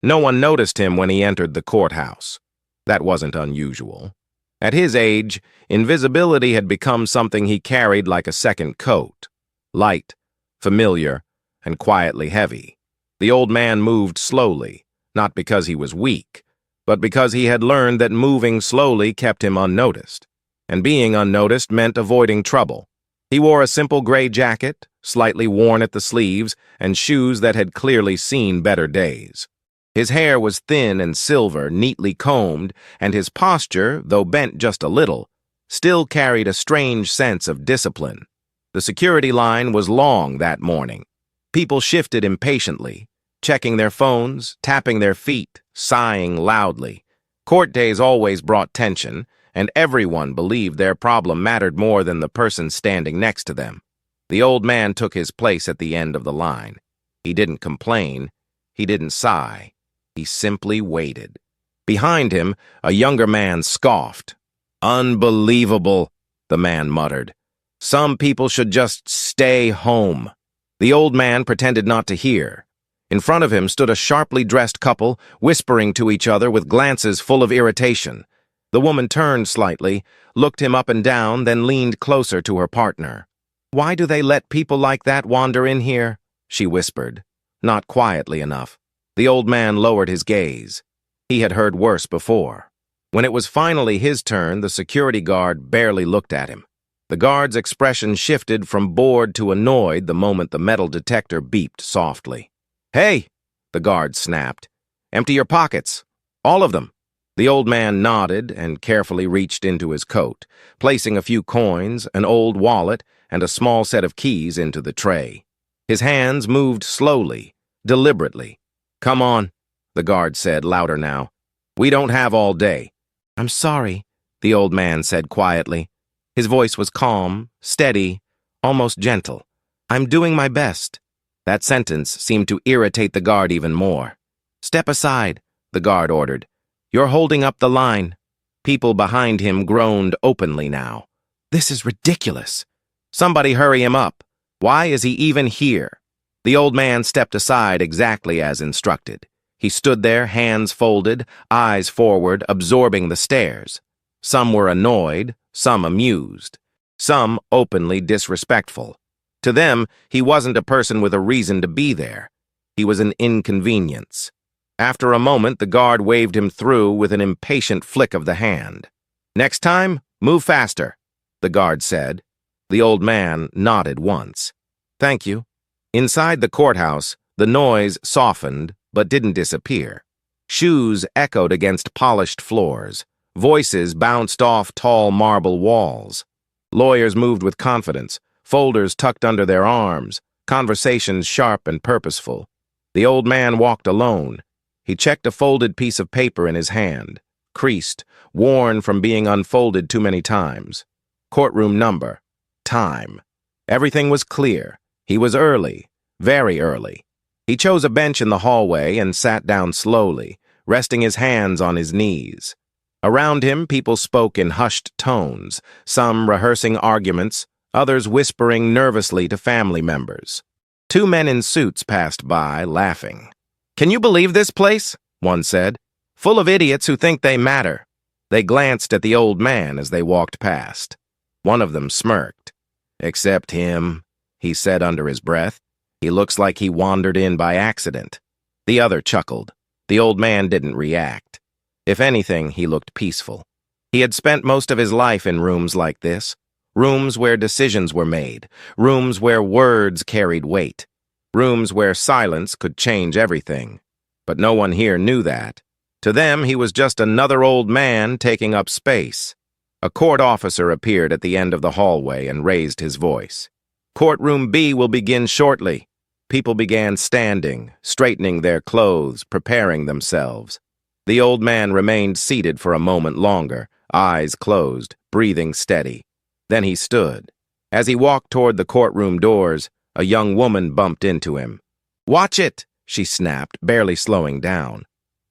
No one noticed him when he entered the courthouse. That wasn't unusual. At his age, invisibility had become something he carried like a second coat. Light, familiar, and quietly heavy. The old man moved slowly, not because he was weak, but because he had learned that moving slowly kept him unnoticed. And being unnoticed meant avoiding trouble. He wore a simple gray jacket, slightly worn at the sleeves, and shoes that had clearly seen better days. His hair was thin and silver, neatly combed, and his posture, though bent just a little, still carried a strange sense of discipline. The security line was long that morning. People shifted impatiently, checking their phones, tapping their feet, sighing loudly. Court days always brought tension, and everyone believed their problem mattered more than the person standing next to them. The old man took his place at the end of the line. He didn't complain. He didn't sigh. He simply waited. Behind him, a younger man scoffed. "Unbelievable," the man muttered. "Some people should just stay home." The old man pretended not to hear. In front of him stood a sharply dressed couple, whispering to each other with glances full of irritation. The woman turned slightly, looked him up and down, then leaned closer to her partner. "Why do they let people like that wander in here?" she whispered, not quietly enough. The old man lowered his gaze. He had heard worse before. When it was finally his turn, the security guard barely looked at him. The guard's expression shifted from bored to annoyed the moment the metal detector beeped softly. "Hey!" the guard snapped. "Empty your pockets. All of them." The old man nodded and carefully reached into his coat, placing a few coins, an old wallet, and a small set of keys into the tray. His hands moved slowly, deliberately. "Come on," the guard said, louder now. "We don't have all day." "I'm sorry," the old man said quietly. His voice was calm, steady, almost gentle. "I'm doing my best." That sentence seemed to irritate the guard even more. "Step aside," the guard ordered. "You're holding up the line." People behind him groaned openly now. "This is ridiculous. Somebody hurry him up. Why is he even here?" The old man stepped aside exactly as instructed. He stood there, hands folded, eyes forward, absorbing the stares. Some were annoyed, some amused, some openly disrespectful. To them, he wasn't a person with a reason to be there. He was an inconvenience. After a moment, the guard waved him through with an impatient flick of the hand. "Next time, move faster," the guard said. The old man nodded once. "Thank you." Inside the courthouse, the noise softened but didn't disappear. Shoes echoed against polished floors. Voices bounced off tall marble walls. Lawyers moved with confidence, folders tucked under their arms, conversations sharp and purposeful. The old man walked alone. He checked a folded piece of paper in his hand, creased, worn from being unfolded too many times. Courtroom number. Time. Everything was clear. He was early, very early. He chose a bench in the hallway and sat down slowly, resting his hands on his knees. Around him, people spoke in hushed tones, some rehearsing arguments, others whispering nervously to family members. Two men in suits passed by, laughing. "Can you believe this place?" one said. "Full of idiots who think they matter." They glanced at the old man as they walked past. One of them smirked. "Except him," he said under his breath. "He looks like he wandered in by accident." The other chuckled. The old man didn't react. If anything, he looked peaceful. He had spent most of his life in rooms like this, rooms where decisions were made, rooms where words carried weight, rooms where silence could change everything. But no one here knew that. To them, he was just another old man taking up space. A court officer appeared at the end of the hallway and raised his voice. "Courtroom B will begin shortly." People began standing, straightening their clothes, preparing themselves. The old man remained seated for a moment longer, eyes closed, breathing steady. Then he stood. As he walked toward the courtroom doors, a young woman bumped into him. "Watch it!" she snapped, barely slowing down.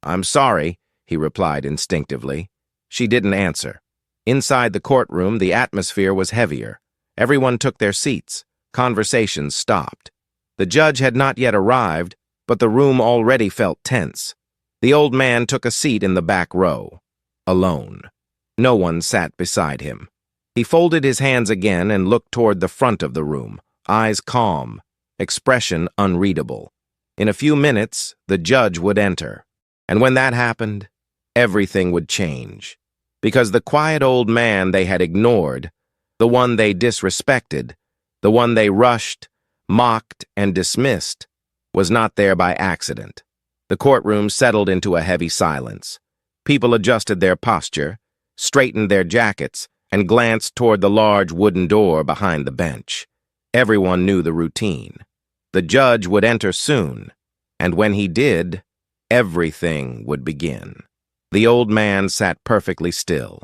"I'm sorry," he replied instinctively. She didn't answer. Inside the courtroom, the atmosphere was heavier. Everyone took their seats. Conversations stopped. The judge had not yet arrived, but the room already felt tense. The old man took a seat in the back row, alone. No one sat beside him. He folded his hands again and looked toward the front of the room, eyes calm, expression unreadable. In a few minutes, the judge would enter. And when that happened, everything would change. Because the quiet old man they had ignored, the one they disrespected, the one they rushed, mocked, and dismissed, was not there by accident. The courtroom settled into a heavy silence. People adjusted their posture, straightened their jackets, and glanced toward the large wooden door behind the bench. Everyone knew the routine. The judge would enter soon, and when he did, everything would begin. The old man sat perfectly still.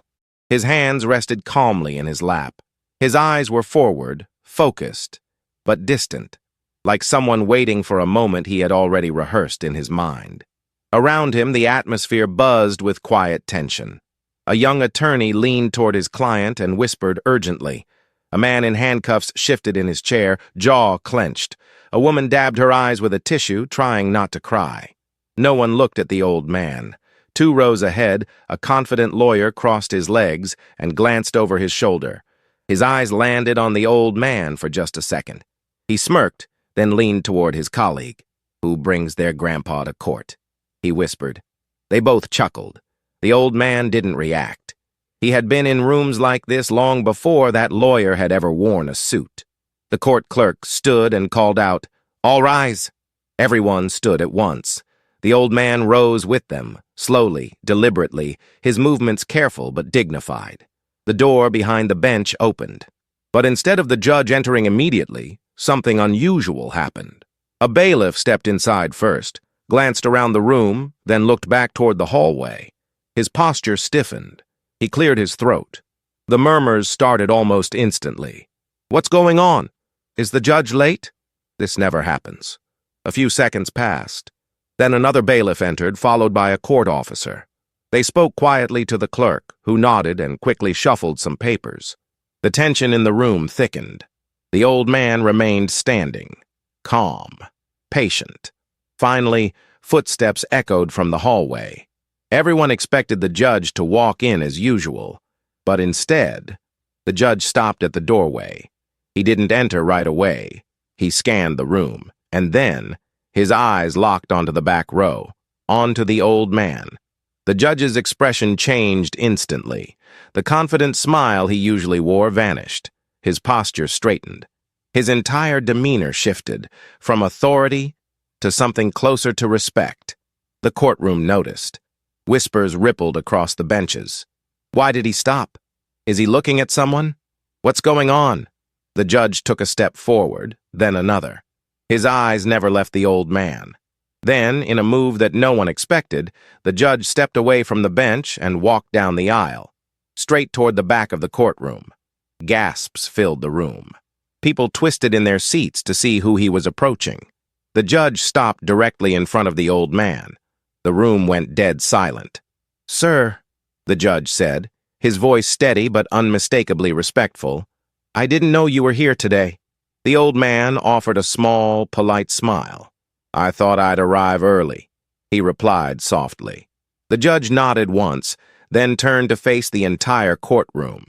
His hands rested calmly in his lap. His eyes were forward, focused, but distant, like someone waiting for a moment he had already rehearsed in his mind. Around him, the atmosphere buzzed with quiet tension. A young attorney leaned toward his client and whispered urgently. A man in handcuffs shifted in his chair, jaw clenched. A woman dabbed her eyes with a tissue, trying not to cry. No one looked at the old man. 2 rows ahead, a confident lawyer crossed his legs and glanced over his shoulder. His eyes landed on the old man for just a second. He smirked, then leaned toward his colleague. "Who brings their grandpa to court?" he whispered. They both chuckled. The old man didn't react. He had been in rooms like this long before that lawyer had ever worn a suit. The court clerk stood and called out, "All rise." Everyone stood at once. The old man rose with them, slowly, deliberately, his movements careful but dignified. The door behind the bench opened. But instead of the judge entering immediately, something unusual happened. A bailiff stepped inside first, glanced around the room, then looked back toward the hallway. His posture stiffened. He cleared his throat. The murmurs started almost instantly. "What's going on? Is the judge late?" This never happens. A few seconds passed. Then another bailiff entered, followed by a court officer. They spoke quietly to the clerk, who nodded and quickly shuffled some papers. The tension in the room thickened. The old man remained standing, calm, patient. Finally, footsteps echoed from the hallway. Everyone expected the judge to walk in as usual, but instead, the judge stopped at the doorway. He didn't enter right away. He scanned the room, and then his eyes locked onto the back row, onto the old man. The judge's expression changed instantly. The confident smile he usually wore vanished. His posture straightened. His entire demeanor shifted, from authority to something closer to respect. The courtroom noticed. Whispers rippled across the benches. Why did he stop? Is he looking at someone? What's going on? The judge took a step forward, then another. His eyes never left the old man. Then, in a move that no one expected, the judge stepped away from the bench and walked down the aisle, straight toward the back of the courtroom. Gasps filled the room. People twisted in their seats to see who he was approaching. The judge stopped directly in front of the old man. The room went dead silent. "Sir," the judge said, his voice steady but unmistakably respectful, "I didn't know you were here today." The old man offered a small, polite smile. "I thought I'd arrive early," he replied softly. The judge nodded once, then turned to face the entire courtroom.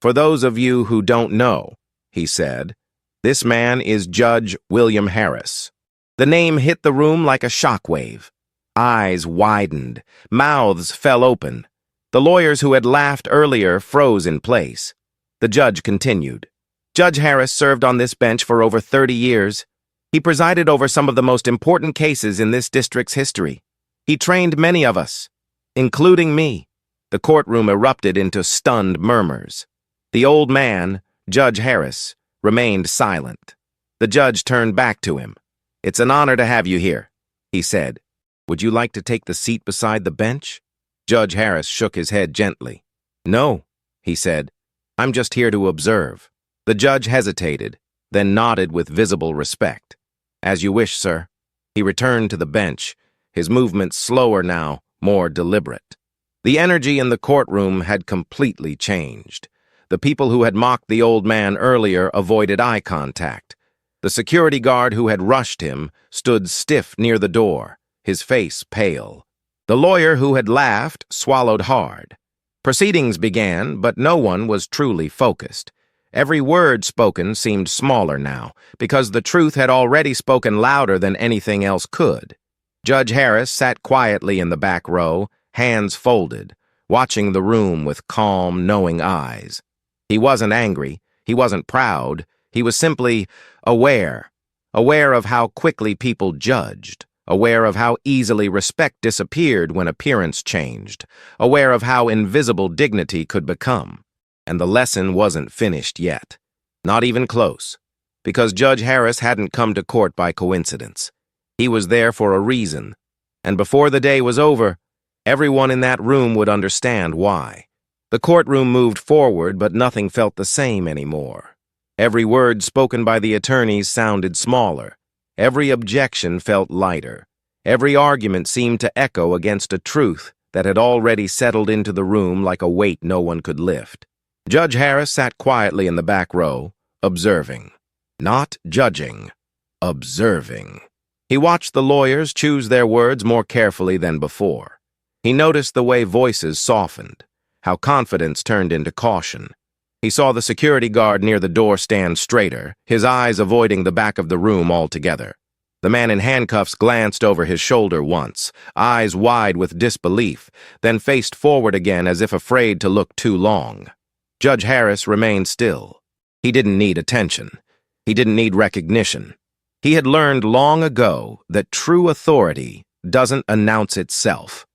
"For those of you who don't know," he said, "this man is Judge William Harris." The name hit the room like a shockwave. Eyes widened, mouths fell open. The lawyers who had laughed earlier froze in place. The judge continued. "Judge Harris served on this bench for over 30 years. He presided over some of the most important cases in this district's history. He trained many of us, including me." The courtroom erupted into stunned murmurs. The old man, Judge Harris, remained silent. The judge turned back to him. "It's an honor to have you here," he said. "Would you like to take the seat beside the bench?" Judge Harris shook his head gently. "No," he said. "I'm just here to observe." The judge hesitated, then nodded with visible respect. "As you wish, sir." He returned to the bench, his movements slower now, more deliberate. The energy in the courtroom had completely changed. The people who had mocked the old man earlier avoided eye contact. The security guard who had rushed him stood stiff near the door, his face pale. The lawyer who had laughed swallowed hard. Proceedings began, but no one was truly focused. Every word spoken seemed smaller now, because the truth had already spoken louder than anything else could. Judge Harris sat quietly in the back row, hands folded, watching the room with calm, knowing eyes. He wasn't angry, he wasn't proud, he was simply aware of how quickly people judged, aware of how easily respect disappeared when appearance changed, aware of how invisible dignity could become. And the lesson wasn't finished yet. Not even close. Because Judge Harris hadn't come to court by coincidence. He was there for a reason. And before the day was over, everyone in that room would understand why. The courtroom moved forward, but nothing felt the same anymore. Every word spoken by the attorneys sounded smaller. Every objection felt lighter. Every argument seemed to echo against a truth that had already settled into the room like a weight no one could lift. Judge Harris sat quietly in the back row, observing. Not judging. Observing. He watched the lawyers choose their words more carefully than before. He noticed the way voices softened, how confidence turned into caution. He saw the security guard near the door stand straighter, his eyes avoiding the back of the room altogether. The man in handcuffs glanced over his shoulder once, eyes wide with disbelief, then faced forward again as if afraid to look too long. Judge Harris remained still. He didn't need attention. He didn't need recognition. He had learned long ago that true authority doesn't announce itself.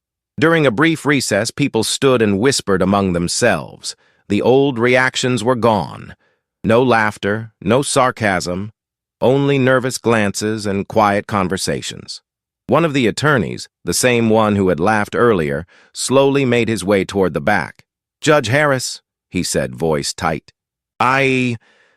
During a brief recess, people stood and whispered among themselves. The old reactions were gone. No laughter, no sarcasm, only nervous glances and quiet conversations. One of the attorneys, the same one who had laughed earlier, slowly made his way toward the back. "Judge Harris," he said, voice tight. I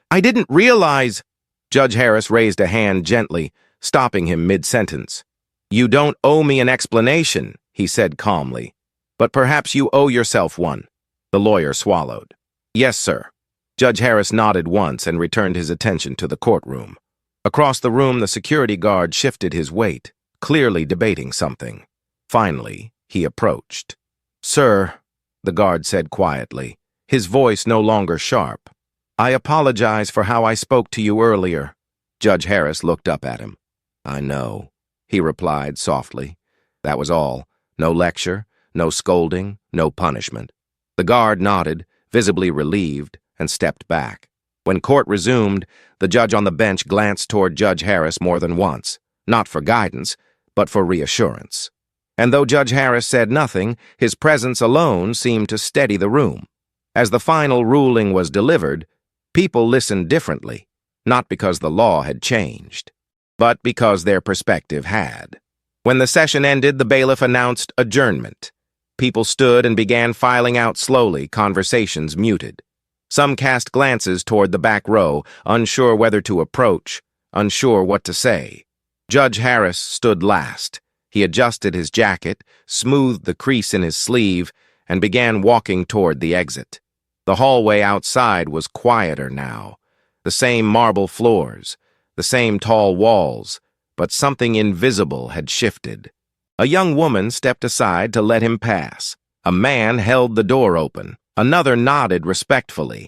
didn't realize." Judge Harris raised a hand gently, stopping him mid-sentence. "You don't owe me an explanation," he said calmly. "But perhaps you owe yourself one." The lawyer swallowed. "Yes, sir." Judge Harris nodded once and returned his attention to the courtroom. Across the room, the security guard shifted his weight, clearly debating something. Finally, he approached. "Sir," the guard said quietly, his voice no longer sharp, "I apologize for how I spoke to you earlier." Judge Harris looked up at him. "I know," he replied softly. That was all. No lecture, no scolding, no punishment. The guard nodded, visibly relieved, and stepped back. When court resumed, the judge on the bench glanced toward Judge Harris more than once, not for guidance, but for reassurance. And though Judge Harris said nothing, his presence alone seemed to steady the room. As the final ruling was delivered, people listened differently, not because the law had changed, but because their perspective had. When the session ended, the bailiff announced adjournment. People stood and began filing out slowly, conversations muted. Some cast glances toward the back row, unsure whether to approach, unsure what to say. Judge Harris stood last. He adjusted his jacket, smoothed the crease in his sleeve, and began walking toward the exit. The hallway outside was quieter now. The same marble floors, the same tall walls, but something invisible had shifted. A young woman stepped aside to let him pass. A man held the door open. Another nodded respectfully.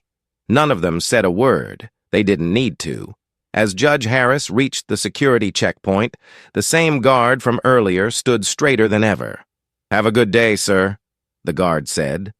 None of them said a word. They didn't need to. As Judge Harris reached the security checkpoint, the same guard from earlier stood straighter than ever. "Have a good day, sir," the guard said.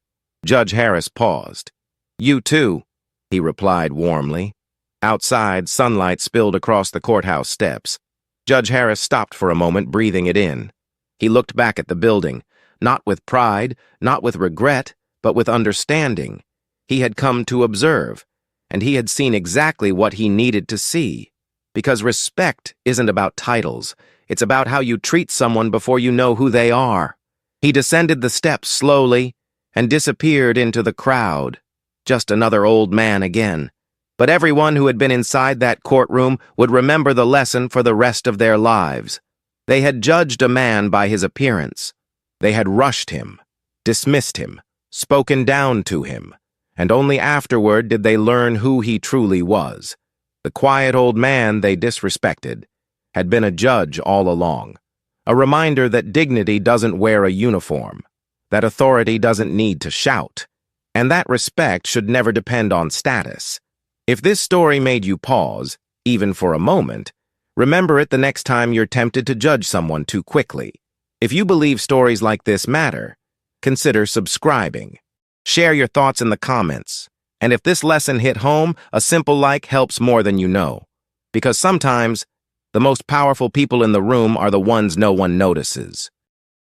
Judge Harris paused. "You too," he replied warmly. Outside, sunlight spilled across the courthouse steps. Judge Harris stopped for a moment, breathing it in. He looked back at the building, not with pride, not with regret, but with understanding. He had come to observe, and he had seen exactly what he needed to see. Because respect isn't about titles. It's about how you treat someone before you know who they are. He descended the steps slowly and disappeared into the crowd. Just another old man again. But everyone who had been inside that courtroom would remember the lesson for the rest of their lives. They had judged a man by his appearance. They had rushed him, dismissed him, spoken down to him, and only afterward did they learn who he truly was. The quiet old man they disrespected had been a judge all along, A reminder that dignity doesn't wear a uniform, that authority doesn't need to shout, and that respect should never depend on status. If this story made you pause, even for a moment, remember it the next time you're tempted to judge someone too quickly. If you believe stories like this matter, consider subscribing. Share your thoughts in the comments. And if this lesson hit home, a simple like helps more than you know. Because sometimes, the most powerful people in the room are the ones no one notices.